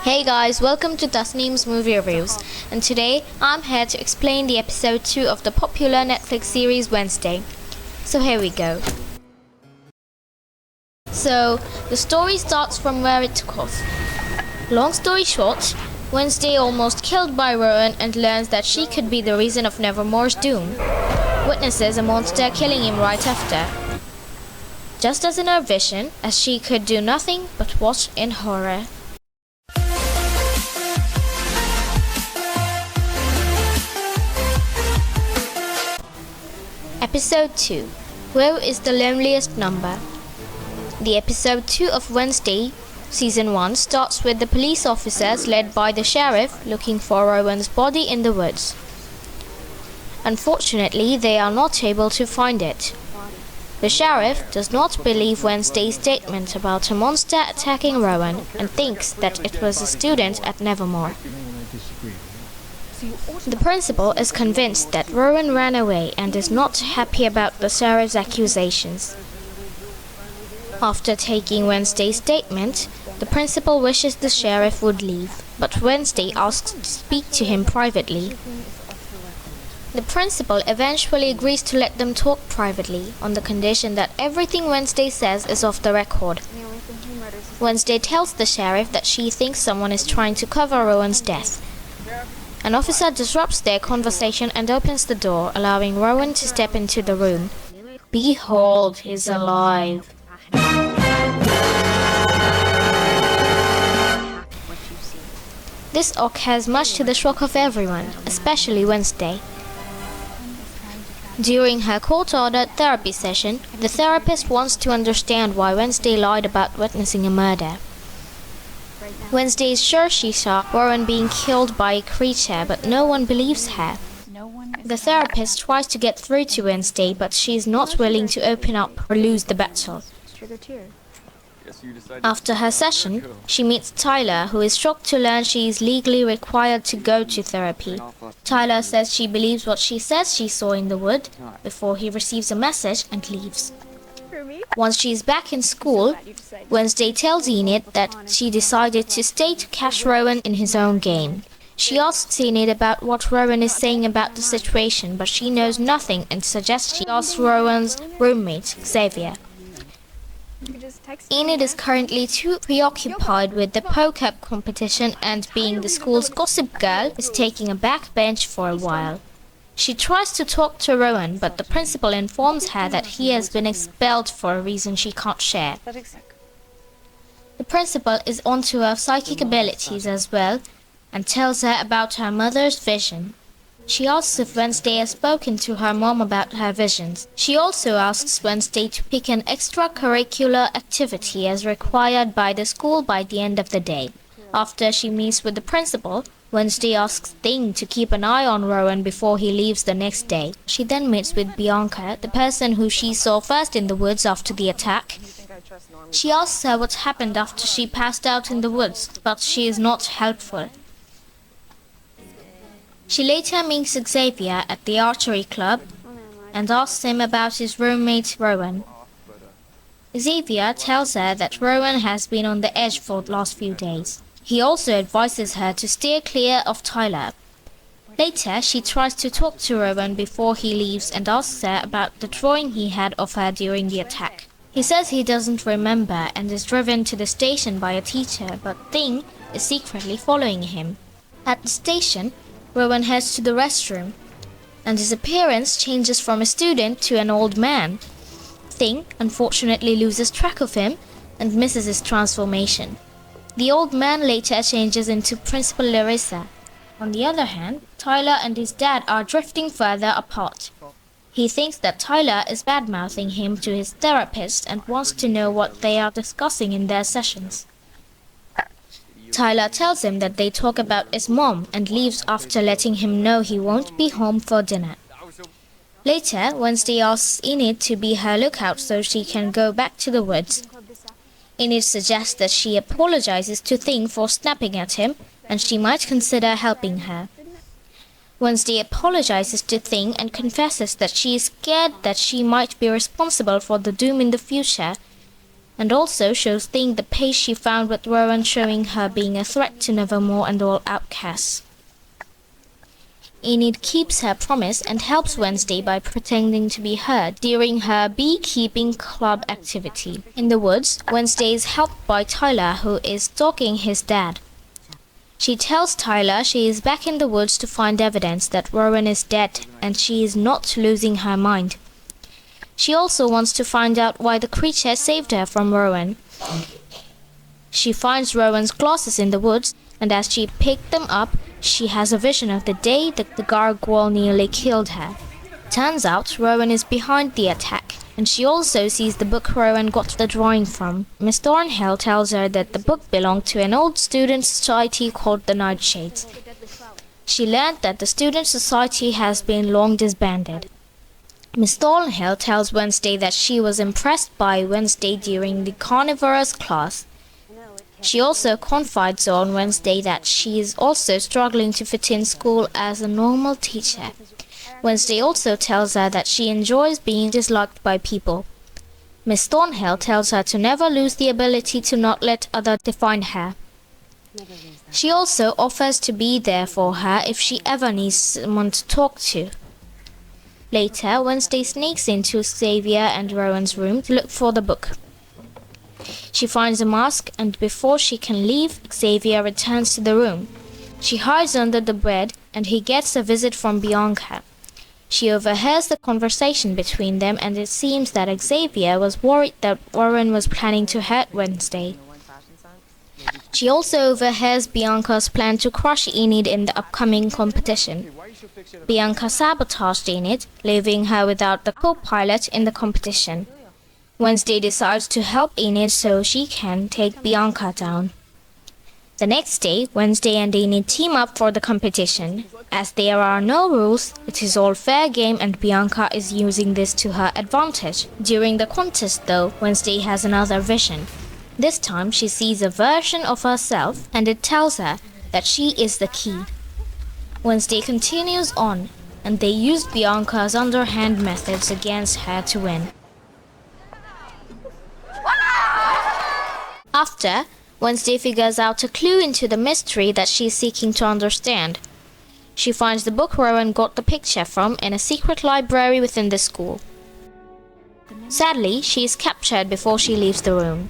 Hey guys, welcome to Tasneem's Movie Reviews, and today I'm here to explain the episode 2 of the popular Netflix series Wednesday. So here we go. So, the story starts from where it took off. Long story short, Wednesday almost killed by Rowan and learns that she could be the reason of Nevermore's doom. Witnesses a monster killing him right after. Just as in her vision, as she could do nothing but watch in horror. Episode 2. Where is the loneliest number? The episode 2 of Wednesday, Season 1 starts with the police officers led by the sheriff looking for Rowan's body in the woods. Unfortunately, they are not able to find it. The sheriff does not believe Wednesday's statement about a monster attacking Rowan and thinks that it was a student at Nevermore. The principal is convinced that Rowan ran away and is not happy about the sheriff's accusations. After taking Wednesday's statement, the principal wishes the sheriff would leave, but Wednesday asks to speak to him privately. The principal eventually agrees to let them talk privately, on the condition that everything Wednesday says is off the record. Wednesday tells the sheriff that she thinks someone is trying to cover Rowan's death. An officer disrupts their conversation and opens the door, allowing Rowan to step into the room. Behold, he's alive. This occurs much to the shock of everyone, especially Wednesday. During her court-ordered therapy session, the therapist wants to understand why Wednesday lied about witnessing a murder. Wednesday is sure she saw Rowan being killed by a creature, but no one believes her. The therapist tries to get through to Wednesday, but she is not willing to open up or lose the battle. After her session, she meets Tyler, who is shocked to learn she is legally required to go to therapy. Tyler says she believes what she says she saw in the wood before he receives a message and leaves. Once she is back in school, Wednesday tells Enid that she decided to stay to catch Rowan in his own game. She asks Enid about what Rowan is saying about the situation, but she knows nothing and suggests she asks Rowan's roommate, Xavier. Enid is currently too preoccupied with the poker competition, and being the school's gossip girl is taking a back bench for a while. She tries to talk to Rowan, but the principal informs her that he has been expelled for a reason she can't share. The principal is onto her psychic abilities as well and tells her about her mother's vision. She asks if Wednesday has spoken to her mom about her visions. She also asks Wednesday to pick an extracurricular activity as required by the school by the end of the day. After she meets with the principal, Wednesday asks Thing to keep an eye on Rowan before he leaves the next day. She then meets with Bianca, the person who she saw first in the woods after the attack. She asks her what happened after she passed out in the woods, but she is not helpful. She later meets Xavier at the archery club and asks him about his roommate Rowan. Xavier tells her that Rowan has been on the edge for the last few days. He also advises her to steer clear of Tyler. Later, she tries to talk to Rowan before he leaves and asks her about the drawing he had of her during the attack. He says he doesn't remember and is driven to the station by a teacher, but Thing is secretly following him. At the station, Rowan heads to the restroom, and his appearance changes from a student to an old man. Thing unfortunately loses track of him and misses his transformation. The old man later changes into Principal Larissa. On the other hand, Tyler and his dad are drifting further apart. He thinks that Tyler is bad-mouthing him to his therapist and wants to know what they are discussing in their sessions. Tyler tells him that they talk about his mom and leaves after letting him know he won't be home for dinner. Later, Wednesday asks Enid to be her lookout so she can go back to the woods. Enid suggests that she apologizes to Thing for snapping at him, and she might consider helping her. Wednesday apologizes to Thing and confesses that she is scared that she might be responsible for the doom in the future, and also shows Thing the page she found with Rowan showing her being a threat to Nevermore and all outcasts. Enid keeps her promise and helps Wednesday by pretending to be her during her beekeeping club activity. In the woods, Wednesday is helped by Tyler, who is stalking his dad. She tells Tyler she is back in the woods to find evidence that Rowan is dead and she is not losing her mind. She also wants to find out why the creature saved her from Rowan. She finds Rowan's glasses in the woods, and as she picked them up, she has a vision of the day that the gargoyle nearly killed her. Turns out Rowan is behind the attack, and she also sees the book Rowan got the drawing from. Miss Thornhill tells her that the book belonged to an old student society called the Nightshades. She learned that the student society has been long disbanded. Miss Thornhill tells Wednesday that she was impressed by Wednesday during the carnivorous class. She also confides on Wednesday that she is also struggling to fit in school as a normal teacher. Wednesday also tells her that she enjoys being disliked by people. Miss Thornhill tells her to never lose the ability to not let others define her. She also offers to be there for her if she ever needs someone to talk to. Later, Wednesday sneaks into Xavier and Rowan's room to look for the book. She finds a mask, and before she can leave, Xavier returns to the room. She hides under the bed, and he gets a visit from Bianca. She overhears the conversation between them, and it seems that Xavier was worried that Rowan was planning to hurt Wednesday. She also overhears Bianca's plan to crush Enid in the upcoming competition. Bianca sabotaged Enid, leaving her without the co-pilot in the competition. Wednesday decides to help Enid so she can take Bianca down. The next day, Wednesday and Enid team up for the competition. As there are no rules, it is all fair game and Bianca is using this to her advantage. During the contest though, Wednesday has another vision. This time she sees a version of herself and it tells her that she is the key. Wednesday continues on, and they use Bianca's underhand methods against her to win. After, Wednesday figures out a clue into the mystery that she is seeking to understand. She finds the book Rowan got the picture from in a secret library within the school. Sadly, she is captured before she leaves the room.